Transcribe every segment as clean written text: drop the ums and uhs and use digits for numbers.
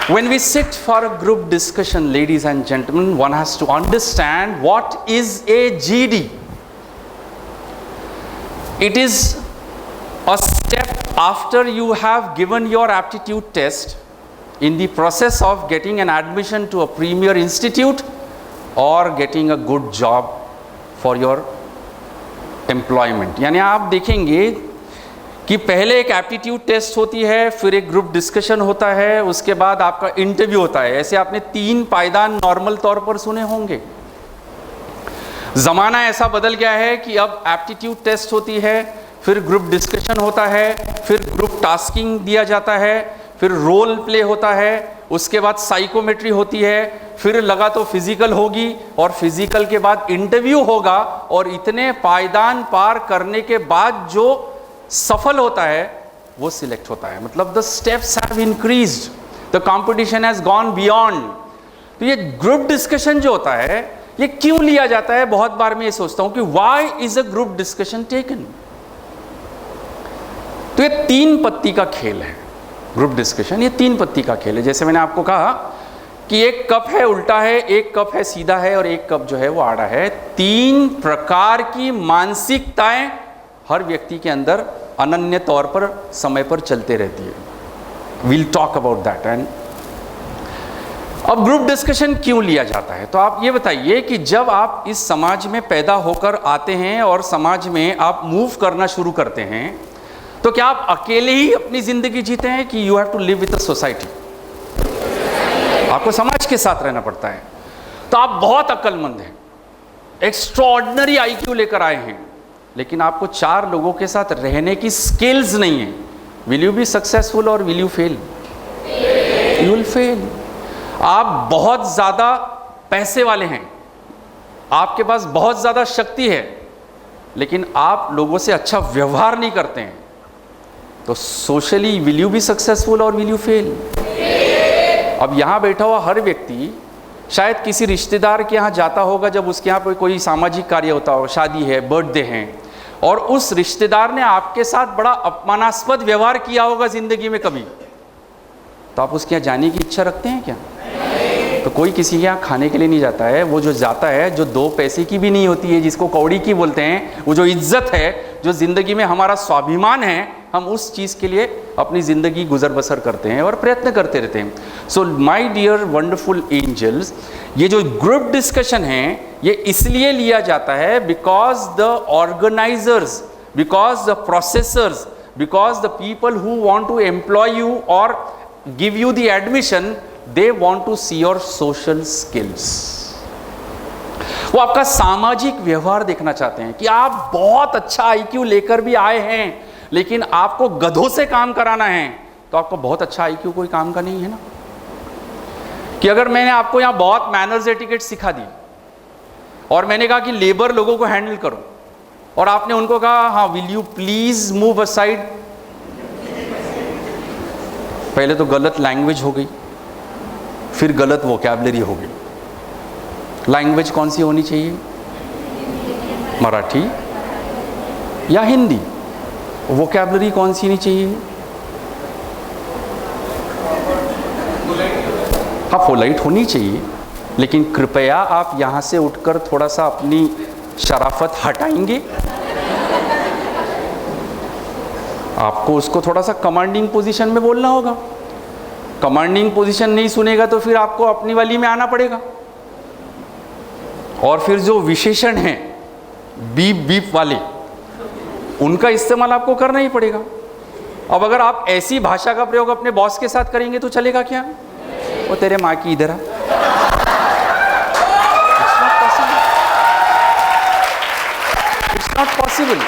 When we sit for a group discussion, ladies and gentlemen, one has to understand what is a GD. It is a step after you have given your aptitude test in the process of getting an admission to a premier institute or getting a good job for your employment. यानी आप देखेंगे कि पहले एक aptitude test होती है, फिर एक ग्रुप डिस्कशन होता है, उसके बाद आपका इंटरव्यू होता है। ऐसे आपने 3 पायदान नॉर्मल तौर पर सुने होंगे। ज़माना ऐसा बदल गया है कि अब एप्टीट्यूड टेस्ट होती है, फिर ग्रुप डिस्कशन होता है, फिर ग्रुप टास्किंग दिया जाता है, फिर रोल प्ले होता है, उसके बाद साइकोमेट्री होती है, फिर लगा तो फिजिकल होगी और फिजिकल के बाद इंटरव्यू होगा। और इतने पायदान पार करने के बाद जो सफल होता है वो सिलेक्ट होता है। मतलब the steps have increased, the competition has gone beyond. तो ये ग्रुप डिस्कशन जो होता है ये क्यों लिया जाता है? बहुत बार मैं ये सोचता हूं कि why is a group discussion taken. तो ये 3 पत्ती का खेल है ग्रुप डिस्कशन, ये 3 पत्ती का खेल है। जैसे मैंने आपको कहा कि एक कप है उल्टा है, एक कप है सीधा है और एक कप जो है वो आड़ा है। 3 प्रकार की मानसिकताएं हर व्यक्ति के अंदर अनन्य तौर पर समय पर चलते रहती है। We'll talk about that. And अब ग्रुप डिस्कशन क्यों लिया जाता है? तो आप ये बताइए कि जब आप इस समाज में पैदा होकर आते हैं और समाज में आप मूव करना शुरू करते हैं, तो क्या आप अकेले ही अपनी जिंदगी जीते हैं कि you have to live with a society? आपको समाज के साथ रहना पड़ता है। तो आप बहुत अक्लमंद हैं, एक्स्ट्राऑर्डिनरी आईक्यू लेकर आए हैं, लेकिन आपको 4 लोगों के साथ रहने की स्किल्स नहीं है। विल यू बी सक्सेसफुल और will you fail? You will fail. आप बहुत ज़्यादा पैसे वाले हैं, आपके पास बहुत ज़्यादा शक्ति है, लेकिन आप लोगों से अच्छा व्यवहार नहीं करते हैं, तो socially will you be successful और विल यू फेल? अब यहाँ बैठा हुआ हर व्यक्ति शायद किसी रिश्तेदार के यहाँ जाता होगा जब उसके यहाँ पर कोई सामाजिक कार्य होता हो, शादी है, बर्थडे है, और उस रिश्तेदार ने आपके साथ बड़ा अपमानास्पद व्यवहार किया होगा ज़िंदगी में कभी, तो आप उसके यहाँ जाने की इच्छा रखते हैं क्या? तो कोई किसी के यहाँ खाने के लिए नहीं जाता है। वो जो जाता है जो 2 पैसे की भी नहीं होती है, जिसको कौड़ी की बोलते हैं, वो जो इज्जत है, जो ज़िंदगी में हमारा स्वाभिमान है, हम उस चीज़ के लिए अपनी ज़िंदगी गुजर बसर करते हैं और प्रयत्न करते रहते हैं। So my dear wonderful angels, ये जो ग्रुप डिस्कशन है ये इसलिए लिया जाता है because the organisers, because the processors, because the people who want to employ you और give you the admission, they want to see your social skills. वो आपका सामाजिक व्यवहार देखना चाहते हैं कि आप बहुत अच्छा आईक्यू लेकर भी आए हैं, लेकिन आपको गधों से काम कराना है, तो आपको बहुत अच्छा आईक्यू कोई काम का नहीं है ना। कि अगर मैंने आपको यहां बहुत मैनर्स एटिकेट सिखा दी और मैंने कहा कि लेबर लोगों को हैंडल करो, और आपने उनको कहा हाँ will you please move aside, पहले तो गलत लैंग्वेज हो गई, फिर गलत वोकैबुलरी हो गई। लैंग्वेज कौन सी होनी चाहिए? मराठी या हिंदी? वोकैबुलरी कौन सी नहीं चाहिए? हाँ, पोलाइट होनी चाहिए, लेकिन कृपया आप यहाँ से उठकर थोड़ा सा अपनी शराफत हटाएंगे? आपको उसको थोड़ा सा कमांडिंग पोजीशन में बोलना होगा। कमांडिंग पोजीशन नहीं सुनेगा तो फिर आपको अपनी वाली में आना पड़ेगा। और फिर जो विशेषण हैं बीप बीप वाले, उनका इस्तेमाल आपको करना ही पड़ेगा। अब अगर आप ऐसी भाषा का प्रयोग अपने बॉस के साथ करेंगे तो चलेगा क्या? वो तेरे माँ की इधर आ। It's not possible.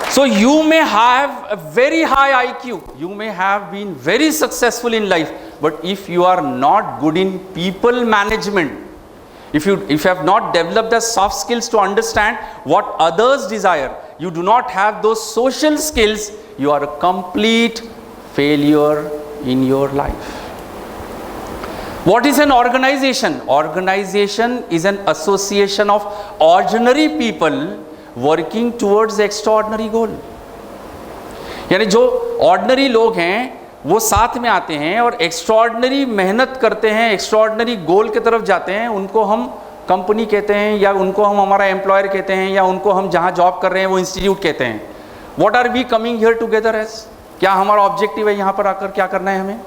So you may have a very high IQ, you may have been very successful in life, but if you are not good in people management, if you have not developed the soft skills to understand what others desire, you do not have those social skills, you are a complete failure in your life. What is an organization? Organization is an association of ordinary people working towards extraordinary goal. यानी जो ordinary लोग हैं वो साथ में आते हैं और एक्स्ट्रॉर्डनरी मेहनत करते हैं, एक्स्ट्रॉर्डनरी गोल की तरफ जाते हैं, उनको हम कंपनी कहते हैं, या उनको हम हमारा एम्प्लॉयर कहते हैं, या उनको हम जहाँ जॉब कर रहे हैं वो इंस्टीट्यूट कहते हैं। What are we coming here together as? क्या हमारा ऑब्जेक्टिव है यहाँ पर आकर क्या करना है हमें?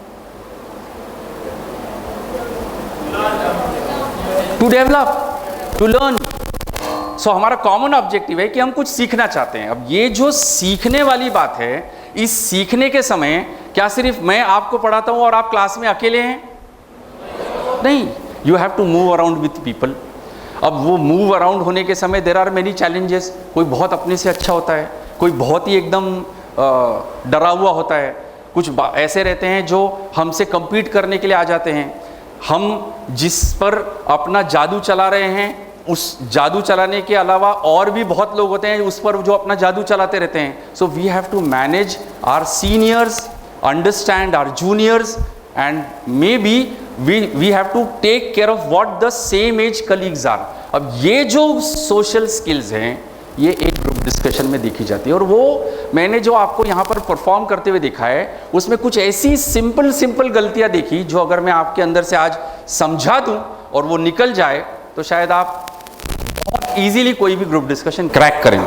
To develop, to learn. So हमारा कॉमन ऑब्जेक्टिव है कि हम कुछ सीखना चाहते हैं। अब ये जो सीखने वाली बात है, इस सीखने के समय क्या सिर्फ मैं आपको पढ़ाता हूं और आप क्लास में अकेले हैं? नहीं, you have to move around with people. अब वो मूव अराउंड होने के समय देर आर मेनी चैलेंजेस। कोई बहुत अपने से अच्छा होता है, कोई बहुत ही एकदम डरा हुआ होता है, कुछ ऐसे रहते हैं जो हमसे compete करने के लिए आ जाते हैं। हम जिस पर अपना जादू चला रहे हैं, उस जादू चलाने के अलावा और भी बहुत लोग होते हैं उस पर जो अपना जादू चलाते रहते हैं। So we have to manage our seniors, understand our juniors, and maybe we have to take care of what the same age colleagues are. अब ये जो सोशल स्किल्स हैं, ये एक ग्रुप डिस्कशन में देखी जाती है। और वो मैंने जो आपको यहाँ पर परफॉर्म करते हुए देखा है, उसमें कुछ ऐसी सिंपल गलतियाँ देखी जो अगर मैं आपके अंदर से आज समझा दूँ और वो निकल जाए तो शायद आप बहुत ईजीली कोई भी ग्रुप डिस्कशन क्रैक करें।